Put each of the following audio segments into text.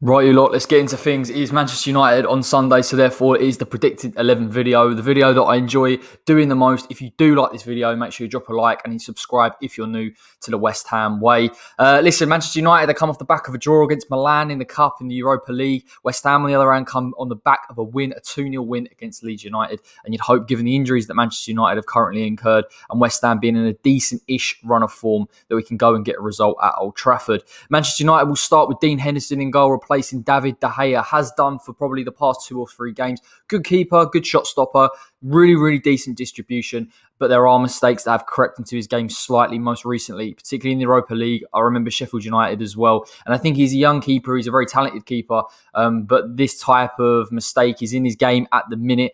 Right, you lot, let's get into things. It is Manchester United on Sunday, so therefore it is the predicted 11 video, the video that I enjoy doing the most. If you do like this video, make sure you drop a like and you subscribe if you're new to the West Ham way. Listen, Manchester United, they come off the back of a draw against Milan in the Cup in the Europa League. West Ham, on the other hand, come on the back of a win, a 2-0 win against Leeds United. And you'd hope, given the injuries that Manchester United have currently incurred and West Ham being in a decent-ish run of form, that we can go and get a result at Old Trafford. Manchester United will start with Dean Henderson in goal, replacing David De Gea, has done for probably the past 2 or 3 games. Good keeper, good shot stopper, really decent distribution, but there are mistakes that have crept into his game slightly most recently, particularly in the Europa League. I remember Sheffield United as well, and I think he's a young keeper, he's a very talented keeper, but this type of mistake is in his game at the minute.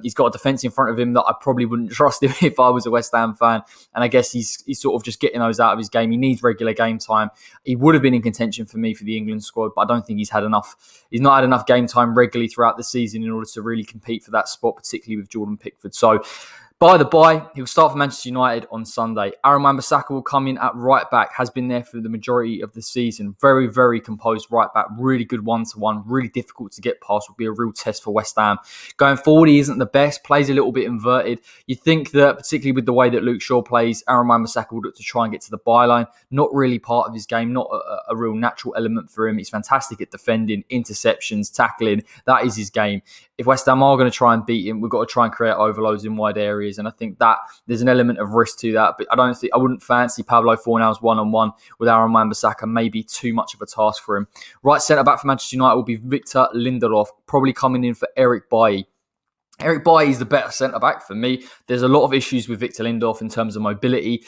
He's got a defence in front of him that I probably wouldn't trust him if I was a West Ham fan, and I guess he's sort of just getting those out of his game. He needs regular game time. He would have been in contention for me for the England squad, but I don't think he's had enough. He's not had enough game time regularly throughout the season in order to really compete for that spot, particularly with Jordan Pickford. So, by the by, he'll start for Manchester United on Sunday. Aaron Wan-Bissaka will come in at right back, has been there for the majority of the season. Very composed right back, really good one-to-one, really difficult to get past, will be a real test for West Ham. Going forward, he isn't the best, plays a little bit inverted. You think that, particularly with the way that Luke Shaw plays, Aaron Wan-Bissaka will look to try and get to the byline. Not really part of his game, not a real natural element for him. He's fantastic at defending, interceptions, tackling. That is his game. If West Ham are going to try and beat him, we've got to try and create overloads in wide areas. And I think that there's an element of risk to that. But I wouldn't fancy Pablo Fornals one-on-one with Aaron Wan-Bissaka. Maybe too much of a task for him. Right centre-back for Manchester United will be Victor Lindelof, probably coming in for Eric Bailly. Eric Bailly is the better centre-back for me. There's a lot of issues with Victor Lindelof in terms of mobility,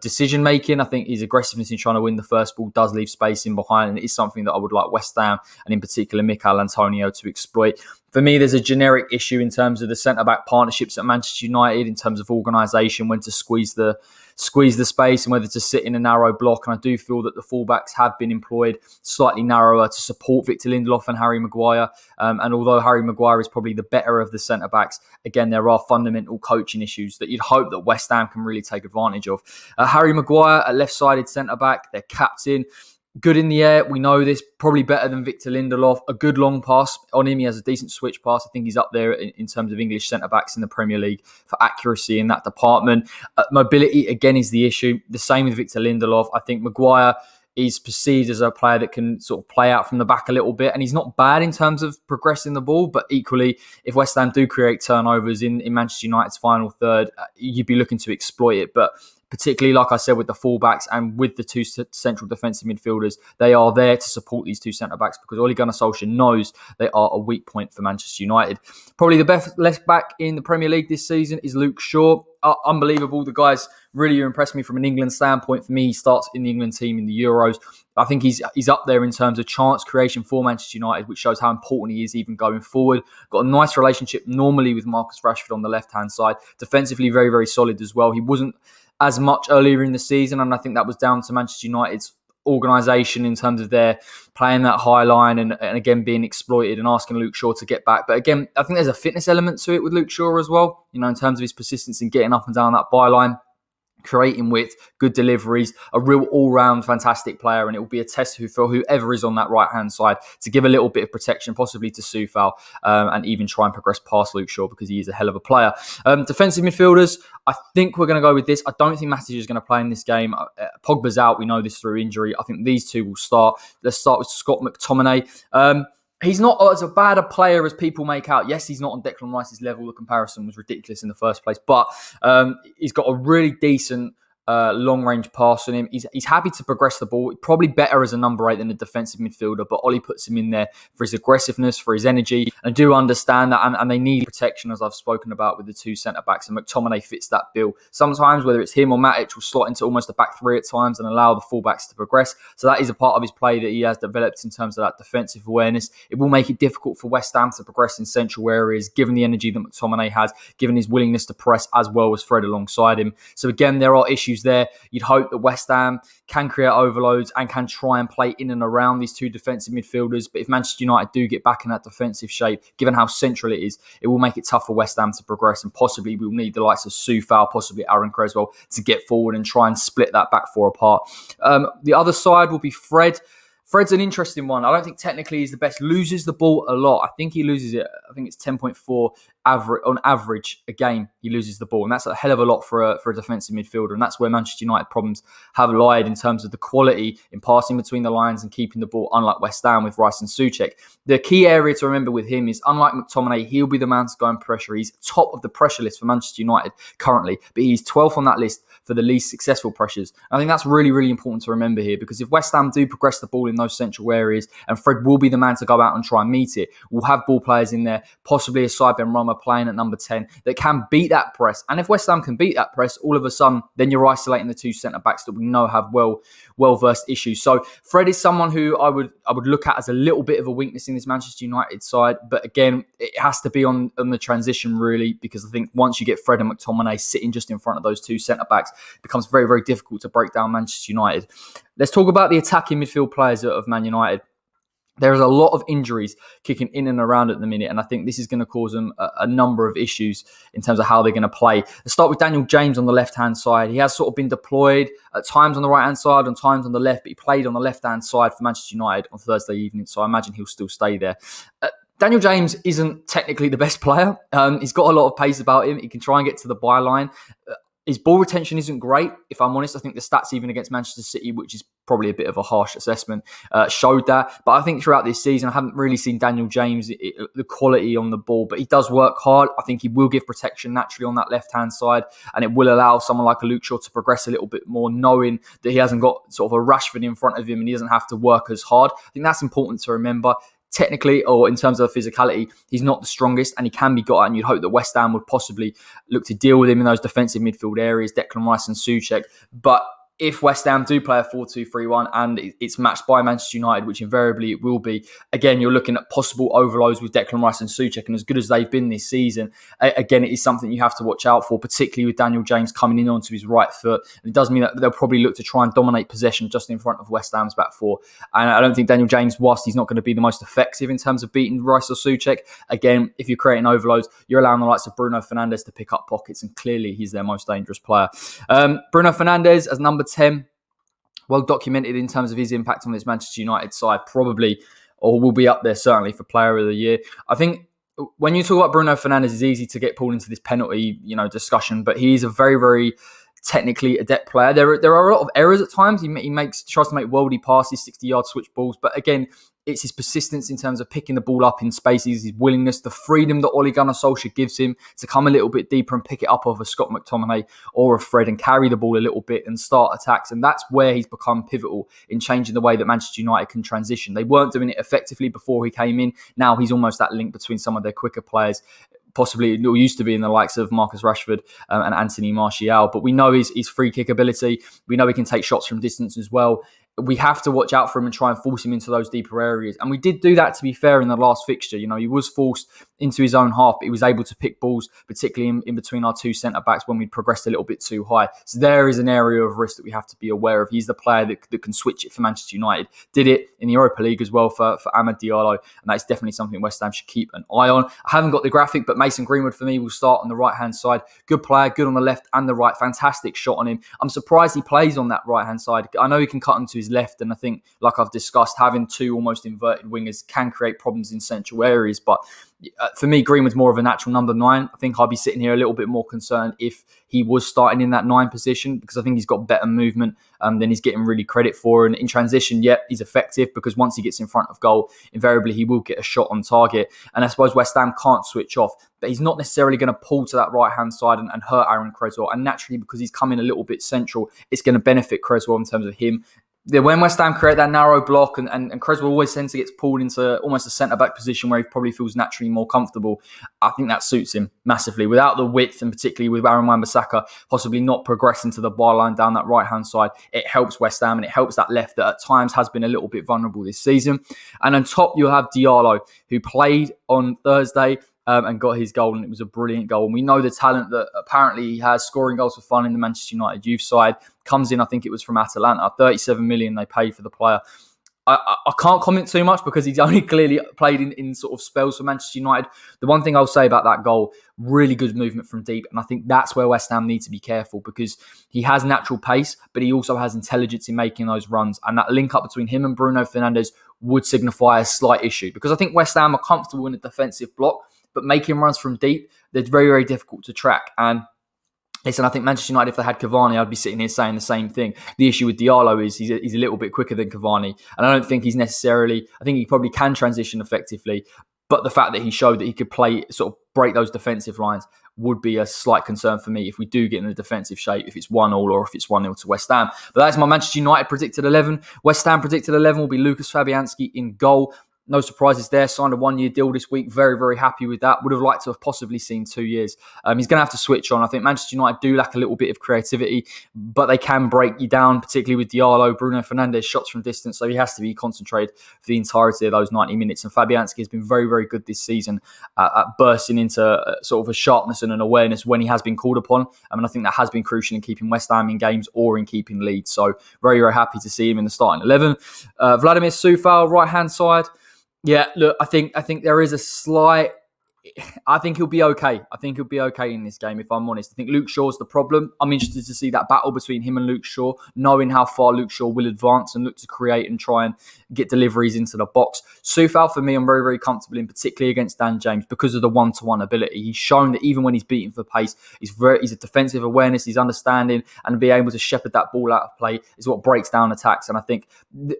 decision-making. I think his aggressiveness in trying to win the first ball does leave space in behind, and it is something that I would like West Ham, and in particular Mikel Antonio, to exploit. For me, there's a generic issue in terms of the centre-back partnerships at Manchester United, in terms of organisation, when to squeeze the space and whether to sit in a narrow block. And I do feel that the fullbacks have been employed slightly narrower to support Victor Lindelof and Harry Maguire. And although Harry Maguire is probably the better of the centre-backs, again, there are fundamental coaching issues that you'd hope that West Ham can really take advantage of. Harry Maguire, a left-sided centre-back, their captain, good in the air, we know this, probably better than Victor Lindelof. A good long pass on him. He has a decent switch pass. I think he's up there in terms of English centre-backs in the Premier League for accuracy in that department. Mobility, again, is the issue. The same with Victor Lindelof. I think Maguire is perceived as a player that can sort of play out from the back a little bit, and he's not bad in terms of progressing the ball, but equally, if West Ham do create turnovers in Manchester United's final third, you'd be looking to exploit it. But particularly, like I said, with the fullbacks and with the 2 central defensive midfielders, they are there to support these 2 centre-backs because Ole Gunnar Solskjaer knows they are a weak point for Manchester United. Probably the best left back in the Premier League this season is Luke Shaw. Unbelievable. The guy's really impressed me from an England standpoint. For me, he starts in the England team in the Euros. I think he's up there in terms of chance creation for Manchester United, which shows how important he is even going forward. Got a nice relationship normally with Marcus Rashford on the left-hand side. Defensively, very solid as well. He wasn't as much earlier in the season, and I think that was down to Manchester United's organisation in terms of their playing that high line and again being exploited and asking Luke Shaw to get back. But again, I think there's a fitness element to it with Luke Shaw as well, in terms of his persistence in getting up and down that byline, creating width, good deliveries, a real all-round fantastic player, and it will be a test for whoever is on that right-hand side to give a little bit of protection, possibly to Soufal, and even try and progress past Luke Shaw because he is a hell of a player. Defensive midfielders, I think we're going to go with this. I don't think Matic is going to play in this game. Pogba's out. We know this through injury. I think these 2 will start. Let's start with Scott McTominay. He's not as bad a player as people make out. Yes, he's not on Declan Rice's level. The comparison was ridiculous in the first place. But he's got a really decent long-range pass on him. He's happy to progress the ball. Probably better as a number 8 than a defensive midfielder, but Ollie puts him in there for his aggressiveness, for his energy. And I do understand that, and they need protection, as I've spoken about with the 2 centre-backs, and McTominay fits that bill. Sometimes, whether it's him or Matic, will slot into almost a back 3 at times and allow the full-backs to progress. So that is a part of his play that he has developed in terms of that defensive awareness. It will make it difficult for West Ham to progress in central areas, given the energy that McTominay has, given his willingness to press as well as Fred alongside him. So again, there are issues there. You'd hope that West Ham can create overloads and can try and play in and around these 2 defensive midfielders. But if Manchester United do get back in that defensive shape, given how central it is, it will make it tough for West Ham to progress, and possibly we'll need the likes of Soufal, possibly Aaron Creswell, to get forward and try and split that back 4 apart. The other side will be Fred. Fred's an interesting one. I don't think technically he's the best. Loses the ball a lot. I think he loses it. I think it's 10.4 average on average a game. He loses the ball, and that's a hell of a lot for a defensive midfielder. And that's where Manchester United problems have lied in terms of the quality in passing between the lines and keeping the ball. Unlike West Ham with Rice and Souček, the key area to remember with him is, unlike McTominay, he'll be the man to go and pressure. He's top of the pressure list for Manchester United currently, but he's 12th on that list for the least successful pressures. I think that's really, really important to remember here, because if West Ham do progress the ball in those central areas, and Fred will be the man to go out and try and meet it, we'll have ball players in there, possibly a side Ben Roma playing at number 10, that can beat that press. And if West Ham can beat that press, all of a sudden, then you're isolating the two centre-backs that we know have well-versed issues. So Fred is someone who I would look at as a little bit of a weakness in this Manchester United side. But again, it has to be on the transition, really, because I think once you get Fred and McTominay sitting just in front of those two centre-backs, it becomes very, very difficult to break down Manchester United. Let's talk about the attacking midfield players of Man United. There is a lot of injuries kicking in and around at the minute, and I think this is going to cause them a number of issues in terms of how they're going to play. Let's start with Daniel James on the left-hand side. He has sort of been deployed at times on the right-hand side and times on the left, but he played on the left-hand side for Manchester United on Thursday evening, so I imagine he'll still stay there. Daniel James isn't technically the best player. He's got a lot of pace about him. He can try and get to the byline. His ball retention isn't great, if I'm honest. I think the stats even against Manchester City, which is probably a bit of a harsh assessment, showed that. But I think throughout this season, I haven't really seen Daniel James, the quality on the ball. But he does work hard. I think he will give protection naturally on that left-hand side. And it will allow someone like a Luke Shaw to progress a little bit more, knowing that he hasn't got sort of a Rashford in front of him and he doesn't have to work as hard. I think that's important to remember. Technically, or in terms of physicality, he's not the strongest, and he can be got at, and you'd hope that West Ham would possibly look to deal with him in those defensive midfield areas, Declan Rice and Souček. But if West Ham do play a 4-2-3-1 and it's matched by Manchester United, which invariably it will be, again, you're looking at possible overloads with Declan Rice and Souček. And as good as they've been this season, again, it is something you have to watch out for, particularly with Daniel James coming in onto his right foot. And it does mean that they'll probably look to try and dominate possession just in front of West Ham's back four. And I don't think Daniel James, whilst he's not going to be the most effective in terms of beating Rice or Souček, again, if you're creating overloads, you're allowing the likes of Bruno Fernandes to pick up pockets, and clearly he's their most dangerous player. Bruno Fernandes as number 10, well documented in terms of his impact on this Manchester United side, probably, or will be up there certainly for Player of the Year. I think when you talk about Bruno Fernandes, it's easy to get pulled into this penalty, discussion, but he's a very, very technically adept player. There are a lot of errors at times. He tries to make worldy passes, 60-yard switch balls, but again, it's his persistence in terms of picking the ball up in spaces, his willingness, the freedom that Ole Gunnar Solskjaer gives him to come a little bit deeper and pick it up off a Scott McTominay or a Fred and carry the ball a little bit and start attacks. And that's where he's become pivotal in changing the way that Manchester United can transition. They weren't doing it effectively before he came in. Now he's almost that link between some of their quicker players. Possibly it used to be in the likes of Marcus Rashford and Anthony Martial. But we know his free kick ability. We know he can take shots from distance as well. We have to watch out for him and try and force him into those deeper areas. And we did do that, to be fair, in the last fixture. He was forced into his own half, but he was able to pick balls, particularly in between our two centre-backs when we progressed a little bit too high. So there is an area of risk that we have to be aware of. He's the player that can switch it for Manchester United. Did it in the Europa League as well for Amad Diallo, and that's definitely something West Ham should keep an eye on. I haven't got the graphic, but Mason Greenwood for me will start on the right-hand side. Good player, good on the left and the right. Fantastic shot on him. I'm surprised he plays on that right-hand side. I know he can cut into his left, and I think, like I've discussed, having two almost inverted wingers can create problems in central areas. But for me, Greenwood's more of a natural number 9. I think I'd be sitting here a little bit more concerned if he was starting in that 9 position, because I think he's got better movement than he's getting really credit for. And in transition, he's effective, because once he gets in front of goal, invariably he will get a shot on target. And I suppose West Ham can't switch off, but he's not necessarily going to pull to that right-hand side and hurt Aaron Cresswell. And naturally, because he's coming a little bit central, it's going to benefit Cresswell in terms of him. When West Ham create that narrow block and Cresswell always tends to get pulled into almost a centre-back position where he probably feels naturally more comfortable, I think that suits him massively. Without the width, and particularly with Aaron Wan-Bissaka possibly not progressing to the byline down that right-hand side, it helps West Ham and it helps that left that at times has been a little bit vulnerable this season. And on top, you'll have Diallo, who played on Thursday and got his goal, and it was a brilliant goal. And we know the talent that apparently he has, scoring goals for fun in the Manchester United youth side. Comes in, I think it was from Atalanta, 37 million they paid for the player. I can't comment too much because he's only clearly played in sort of spells for Manchester United. The one thing I'll say about that goal, really good movement from deep. And I think that's where West Ham need to be careful because he has natural pace, but he also has intelligence in making those runs. And that link up between him and Bruno Fernandes would signify a slight issue because I think West Ham are comfortable in a defensive block, but making runs from deep, they're very, very difficult to track. And listen, I think Manchester United, if they had Cavani, I'd be sitting here saying the same thing. The issue with Diallo is he's a little bit quicker than Cavani. And I don't think he's necessarily, I think he probably can transition effectively. But the fact that he showed that he could play, sort of break those defensive lines would be a slight concern for me if we do get in a defensive shape, if it's 1-1 or if it's 1-0 to West Ham. But that's my Manchester United predicted 11. West Ham predicted 11 will be Lucas Fabianski in goal. No surprises there. Signed a 1-year deal this week. Very, very happy with that. Would have liked to have possibly seen 2 years. He's going to have to switch on. I think Manchester United do lack a little bit of creativity, but they can break you down, particularly with Diallo, Bruno Fernandes, shots from distance. So he has to be concentrated for the entirety of those 90 minutes. And Fabianski has been very, very good this season at bursting into sort of a sharpness and an awareness when he has been called upon. I mean, I think that has been crucial in keeping West Ham in games or in keeping leads. So very, very happy to see him in the starting 11. Vladimir Soufal, right-hand side. Yeah, look, I think there is a slight. I think he'll be okay. I think he'll be okay in this game, if I'm honest. I think Luke Shaw's the problem. I'm interested to see that battle between him and Luke Shaw, knowing how far Luke Shaw will advance and look to create and try and get deliveries into the box. Soufal, for me, I'm very, very comfortable in, particularly against Dan James, because of the one-to-one ability. He's shown that even when he's beaten for pace, he's a defensive awareness, he's understanding, and being able to shepherd that ball out of play is what breaks down attacks. And I think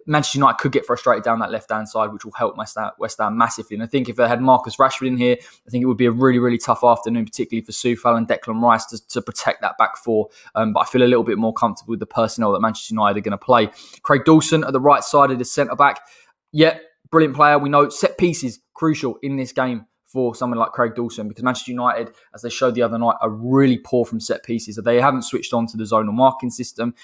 Manchester United could get frustrated down that left-hand side, which will help West Ham massively. And I think if they had Marcus Rashford in here, I think it would be a really, really tough afternoon, particularly for Soufal and Declan Rice to protect that back four. But I feel a little bit more comfortable with the personnel that Manchester United are going to play. Craig Dawson at the right side of the centre-back. Yeah, brilliant player. We know set pieces, crucial in this game for someone like Craig Dawson, because Manchester United, as they showed the other night, are really poor from set pieces. They haven't switched on to the zonal marking system.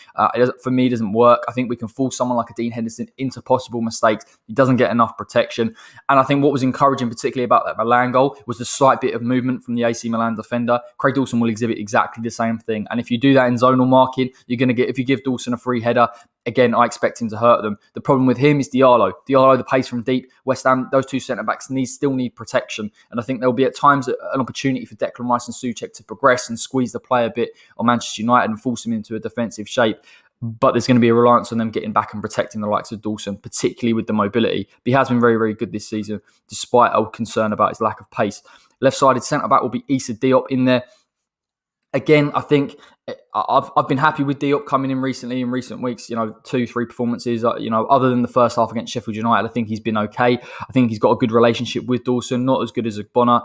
For me, it doesn't work. I think we can force someone like a Dean Henderson into possible mistakes. He doesn't get enough protection. And I think what was encouraging, particularly about that Milan goal, was the slight bit of movement from the AC Milan defender. Craig Dawson will exhibit exactly the same thing. And if you do that in zonal marking, you're going to get, if you give Dawson a free header, again, I expect him to hurt them. The problem with him is Diallo. Diallo, the pace from deep. West Ham, those two centre-backs still need protection. And I think there'll be at times an opportunity for Declan Rice and Souček to progress and squeeze the play a bit on Manchester United and force him into a defensive shape. But there's going to be a reliance on them getting back and protecting the likes of Dawson, particularly with the mobility. But he has been very, very good this season, despite our concern about his lack of pace. Left-sided centre-back will be Issa Diop in there. Again, I think I've been happy with Diop coming in recently, in recent weeks, 2-3 performances, other than the first half against Sheffield United. I think he's been okay. I think he's got a good relationship with Dawson, not as good as Bonner.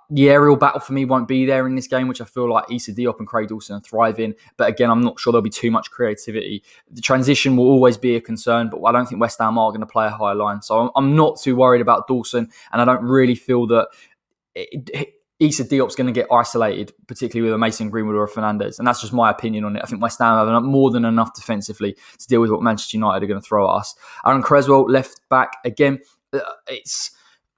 The aerial battle for me won't be there in this game, which I feel like Issa Diop and Craig Dawson are thriving. But again, I'm not sure there'll be too much creativity. The transition will always be a concern, but I don't think West Ham are going to play a high line. So I'm not too worried about Dawson, and I don't really feel that Issa Diop's going to get isolated, particularly with a Mason Greenwood or a Fernandes. And that's just my opinion on it. I think West Ham have more than enough defensively to deal with what Manchester United are going to throw at us. Aaron Cresswell, left back. Again,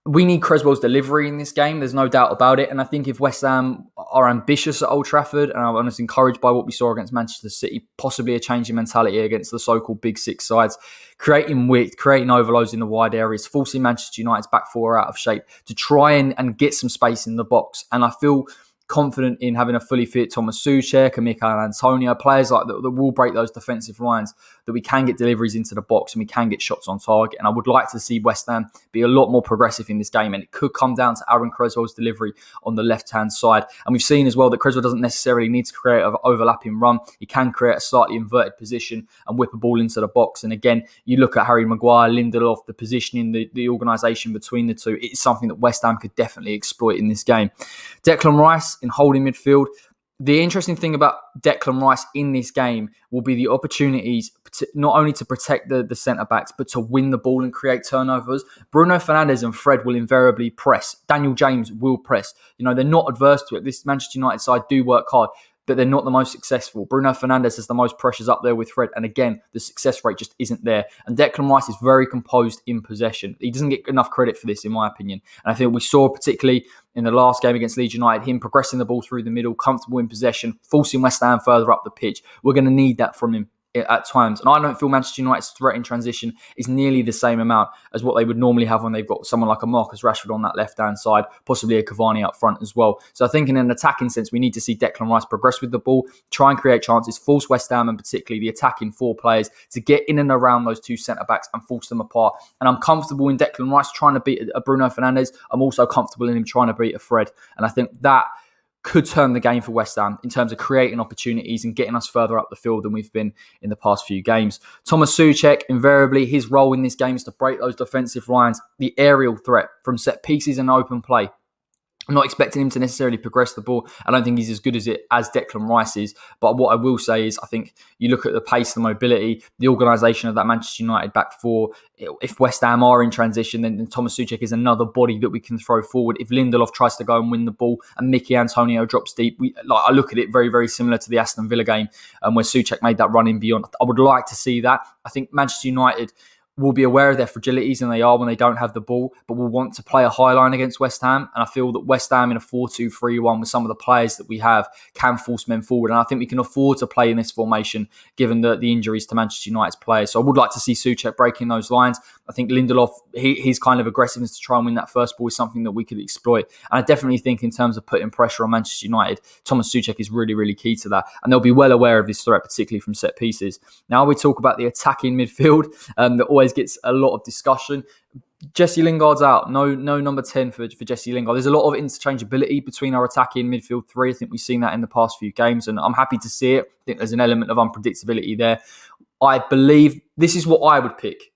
we need Cresswell's delivery in this game. There's no doubt about it. And I think if West Ham are ambitious at Old Trafford, and I'm just encouraged by what we saw against Manchester City, possibly a change in mentality against the so-called Big Six sides, creating width, creating overloads in the wide areas, forcing Manchester United's back four out of shape to try and get some space in the box. And I feel confident in having a fully fit Thomas Souček and Mikel Antonio, players like that will break those defensive lines, that we can get deliveries into the box and we can get shots on target. And I would like to see West Ham be a lot more progressive in this game, and it could come down to Aaron Cresswell's delivery on the left-hand side. And we've seen as well that Cresswell doesn't necessarily need to create an overlapping run. He can create a slightly inverted position and whip a ball into the box. And again, you look at Harry Maguire, Lindelof, the positioning, the organisation between the two, it's something that West Ham could definitely exploit in this game. Declan Rice in holding midfield. The interesting thing about Declan Rice in this game will be the opportunities to, not only to protect the centre-backs, but to win the ball and create turnovers. Bruno Fernandes and Fred will invariably press. Daniel James will press. They're not adverse to it. This Manchester United side do work hard, but they're not the most successful. Bruno Fernandes has the most pressures up there with Fred. And again, the success rate just isn't there. And Declan Rice is very composed in possession. He doesn't get enough credit for this, in my opinion. And I think we saw, particularly in the last game against Leeds United, him progressing the ball through the middle, comfortable in possession, forcing West Ham further up the pitch. We're going to need that from him at times. And I don't feel Manchester United's threat in transition is nearly the same amount as what they would normally have when they've got someone like a Marcus Rashford on that left-hand side, possibly a Cavani up front as well. So I think in an attacking sense, we need to see Declan Rice progress with the ball, try and create chances, force West Ham and particularly the attacking four players to get in and around those two centre-backs and force them apart. And I'm comfortable in Declan Rice trying to beat a Bruno Fernandes. I'm also comfortable in him trying to beat a Fred. And I think that could turn the game for West Ham in terms of creating opportunities and getting us further up the field than we've been in the past few games. Thomas Souček, invariably, his role in this game is to break those defensive lines, the aerial threat from set pieces and open play. I'm not expecting him to necessarily progress the ball. I don't think he's as good as Declan Rice is. But what I will say is I think you look at the pace, the mobility, the organisation of that Manchester United back four. If West Ham are in transition, then Thomas Souček is another body that we can throw forward. If Lindelof tries to go and win the ball and Mickey Antonio drops deep, I look at it very, very similar to the Aston Villa game where Souček made that run in beyond. I would like to see that. I think Manchester United will be aware of their fragilities, and they are when they don't have the ball, but will want to play a high line against West Ham. And I feel that West Ham in a 4-2-3-1 with some of the players that we have can force men forward. And I think we can afford to play in this formation given the injuries to Manchester United's players. So I would like to see Souček breaking those lines. I think Lindelof, his kind of aggressiveness to try and win that first ball is something that we could exploit. And I definitely think in terms of putting pressure on Manchester United, Thomas Souček is really, really key to that. And they'll be well aware of his threat, particularly from set pieces. Now we talk about the attacking midfield that always gets a lot of discussion. Jesse Lingard's out. No number 10 for Jesse Lingard. There's a lot of interchangeability between our attacking midfield three. I think we've seen that in the past few games, and I'm happy to see it. I think there's an element of unpredictability there. I believe this is what I would pick.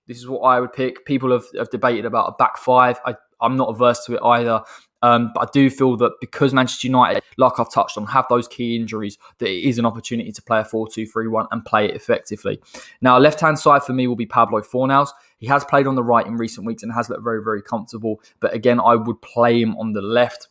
People have debated about a back five. I'm not averse to it either. But I do feel that because Manchester United, like I've touched on, have those key injuries, that it is an opportunity to play a 4-2-3-1 and play it effectively. Now, left-hand side for me will be Pablo Fornals. He has played on the right in recent weeks and has looked very, very comfortable. But again, I would play him on the left,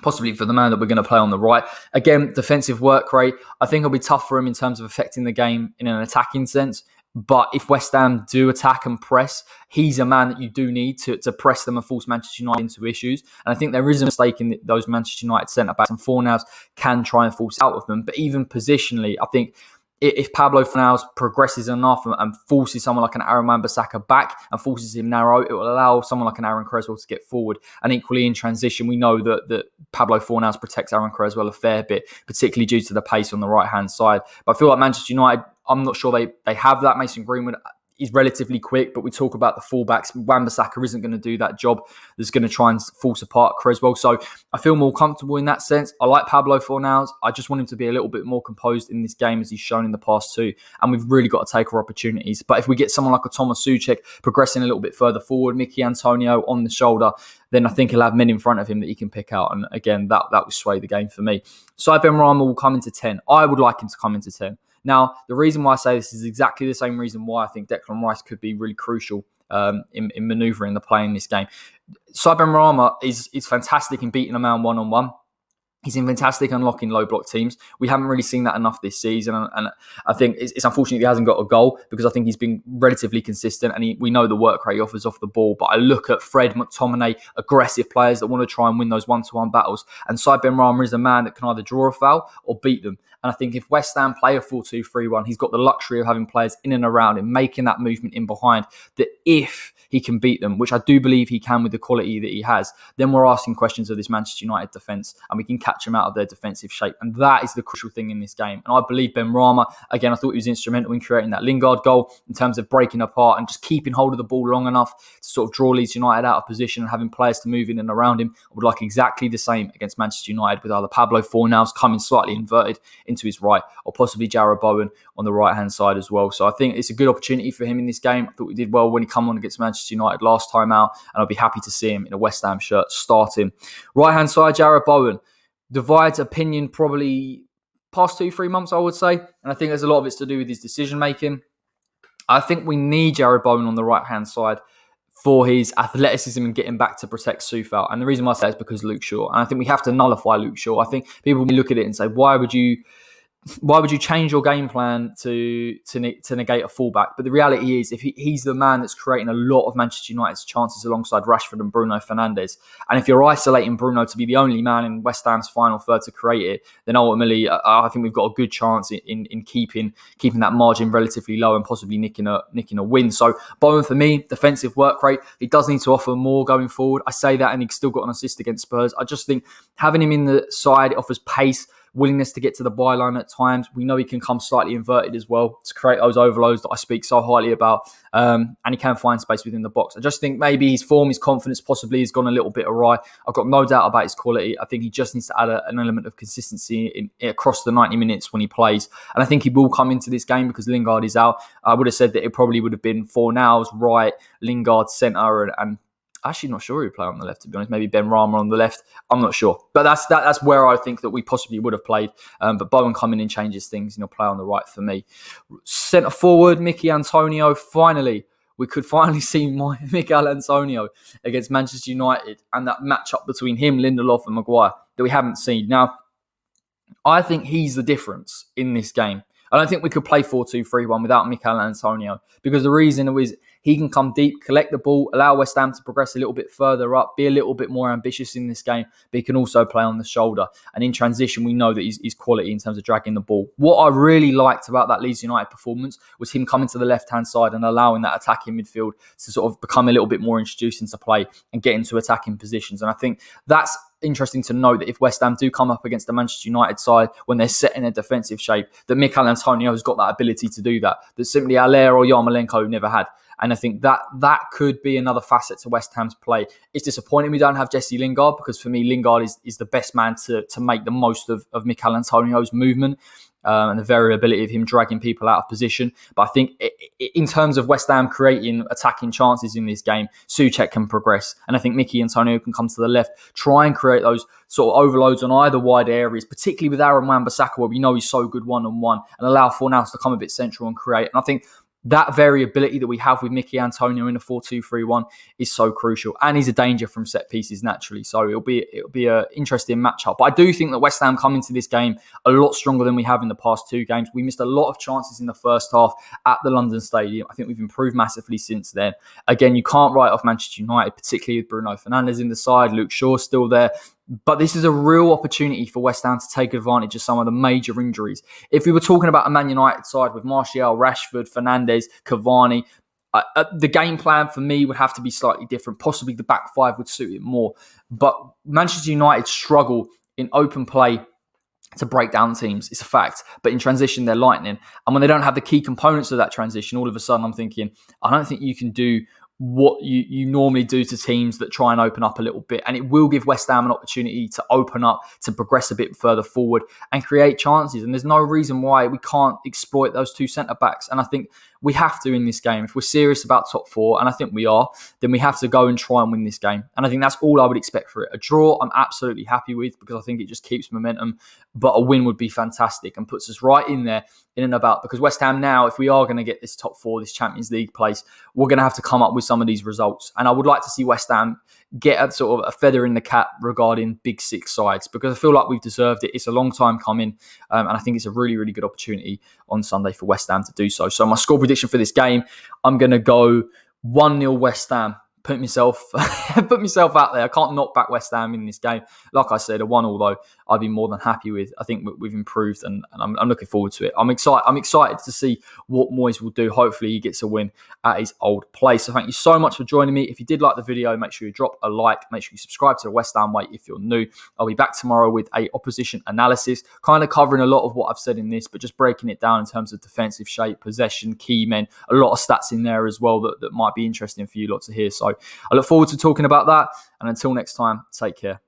possibly for the man that we're going to play on the right. Again, defensive work rate. I think it'll be tough for him in terms of affecting the game in an attacking sense. But if West Ham do attack and press, he's a man that you do need to press them and force Manchester United into issues. And I think there is a mistake in those Manchester United centre-backs, and Fornals can try and force out of them. But even positionally, I think if Pablo Fornals progresses enough and forces someone like an Aaron Wan-Bissaka back and forces him narrow, it will allow someone like an Aaron Creswell to get forward. And equally in transition, we know that Pablo Fornals protects Aaron Creswell a fair bit, particularly due to the pace on the right-hand side. But I feel like Manchester United, I'm not sure they have that. Mason Greenwood is relatively quick, but we talk about the fullbacks. Wan-Bissaka isn't going to do that job. That's going to try and force apart Creswell. So I feel more comfortable in that sense. I like Pablo Fornals. I just want him to be a little bit more composed in this game as he's shown in the past too. And we've really got to take our opportunities. But if we get someone like a Thomas Souček progressing a little bit further forward, Mickey Antonio on the shoulder, then I think he'll have men in front of him that he can pick out. And again, that will sway the game for me. Saïd Benrahma will come into 10. I would like him to come into 10. Now, the reason why I say this is exactly the same reason why I think Declan Rice could be really crucial in manoeuvring the play in this game. Saïd Benrahma is fantastic in beating a man one-on-one. He's been fantastic unlocking low block teams. We haven't really seen that enough this season. And I think it's unfortunate he hasn't got a goal because I think he's been relatively consistent and we know the work rate he offers off the ball. But I look at Fred, McTominay, aggressive players that want to try and win those one-to-one battles. And Saïd Benrahma is a man that can either draw a foul or beat them. And I think if West Ham play a 4-2-3-1, he's got the luxury of having players in and around him, making that movement in behind, that if he can beat them, which I do believe he can with the quality that he has, then we're asking questions of this Manchester United defence and we can catch them out of their defensive shape. And that is the crucial thing in this game. And I believe Benrahma, again, I thought he was instrumental in creating that Lingard goal in terms of breaking apart and just keeping hold of the ball long enough to sort of draw Leeds United out of position and having players to move in and around him. I would like exactly the same against Manchester United with either Pablo Fornals coming slightly inverted into his right or possibly Jarrod Bowen on the right-hand side as well. So I think it's a good opportunity for him in this game. I thought we did well when he came on against Manchester United last time out, and I'll be happy to see him in a West Ham shirt starting. Right-hand side, Jarrod Bowen. Divides opinion probably past 2-3 months, I would say. And I think there's a lot of it's to do with his decision-making. I think we need Jarrod Bowen on the right-hand side for his athleticism and getting back to protect Soufal. And the reason why I say that is because Luke Shaw. And I think we have to nullify Luke Shaw. I think people will look at it and say, why would you why would you change your game plan to negate a fullback? But the reality is, if he's the man that's creating a lot of Manchester United's chances alongside Rashford and Bruno Fernandes, and if you're isolating Bruno to be the only man in West Ham's final third to create it, then ultimately I think we've got a good chance in keeping that margin relatively low and possibly nicking a win. So Bowen, for me, defensive work rate, he does need to offer more going forward. I say that, and he's still got an assist against Spurs. I just think having him in the side, it offers pace, willingness to get to the byline at times. We know he can come slightly inverted as well to create those overloads that I speak so highly about. And he can find space within the box. I just think maybe his form, his confidence possibly has gone a little bit awry. I've got no doubt about his quality. I think he just needs to add an element of consistency across the 90 minutes when he plays. And I think he will come into this game because Lingard is out. I would have said that it probably would have been Fornals right, Lingard centre, and actually not sure who would play on the left, to be honest. Maybe Ben Rama on the left. I'm not sure. But that's where I think that we possibly would have played. But Bowen coming in changes things and he'll play on the right for me. Centre forward, Mickey Antonio. Finally, we could finally see Miguel Antonio against Manchester United and that matchup between him, Lindelof and Maguire that we haven't seen. Now, I think he's the difference in this game. I don't think we could play 4-2-3-1 without Mikel Antonio because the reason is he can come deep, collect the ball, allow West Ham to progress a little bit further up, be a little bit more ambitious in this game, but he can also play on the shoulder. And in transition, we know that he's quality in terms of dragging the ball. What I really liked about that Leeds United performance was him coming to the left-hand side and allowing that attacking midfield to sort of become a little bit more introduced into play and get into attacking positions. And I think that's interesting to note that if West Ham do come up against the Manchester United side when they're set in a defensive shape, that Mikel Antonio has got that ability to do that simply Allaire or Yarmolenko never had. And I think that could be another facet to West Ham's play. It's disappointing we don't have Jesse Lingard because for me, Lingard is the best man to make the most of Mikel Antonio's movement. And the variability of him dragging people out of position. But I think in terms of West Ham creating attacking chances in this game, Souček can progress. And I think Mickey Antonio can come to the left, try and create those sort of overloads on either wide areas, particularly with Aaron Wan-Bissaka, where we know he's so good one-on-one, and allow Fornals to come a bit central and create. And I think that variability that we have with Mickey Antonio in the 4-2-3-1 is so crucial, and he's a danger from set pieces naturally. So it'll be an interesting matchup. But I do think that West Ham come into this game a lot stronger than we have in the past two games. We missed a lot of chances in the first half at the London Stadium. I think we've improved massively since then. Again, you can't write off Manchester United, particularly with Bruno Fernandes in the side, Luke Shaw's still there. But this is a real opportunity for West Ham to take advantage of some of the major injuries. If we were talking about a Man United side with Martial, Rashford, Fernandes, Cavani, the game plan for me would have to be slightly different. Possibly the back five would suit it more. But Manchester United struggle in open play to break down teams. It's a fact. But in transition, they're lightning. And when they don't have the key components of that transition, all of a sudden I'm thinking, I don't think you can do what you normally do to teams that try and open up a little bit. And it will give West Ham an opportunity to open up, to progress a bit further forward and create chances. And there's no reason why we can't exploit those two centre-backs. And I think we have to in this game. If we're serious about top four, and I think we are, then we have to go and try and win this game. And I think that's all I would expect for it. A draw, I'm absolutely happy with because I think it just keeps momentum. But a win would be fantastic and puts us right in there, in and about. Because West Ham now, if we are going to get this top four, this Champions League place, we're going to have to come up with some of these results. And I would like to see West Ham get a sort of a feather in the cap regarding Big Six sides because I feel like we've deserved it. It's a long time coming. And I think it's a really, really good opportunity on Sunday for West Ham to do so. So my score prediction for this game, I'm going to go 1-0 West Ham. Put myself out there. I can't knock back West Ham in this game. Like I said, a 1-1 though, I'd be more than happy with. I think we've improved and I'm looking forward to it. I'm excited to see what Moyes will do. Hopefully he gets a win at his old place. So thank you so much for joining me. If you did like the video, make sure you drop a like. Make sure you subscribe to the West Ham Way if you're new. I'll be back tomorrow with a opposition analysis, kind of covering a lot of what I've said in this, but just breaking it down in terms of defensive shape, possession, key men, a lot of stats in there as well that might be interesting for you lot to hear. So I look forward to talking about that. And until next time, take care.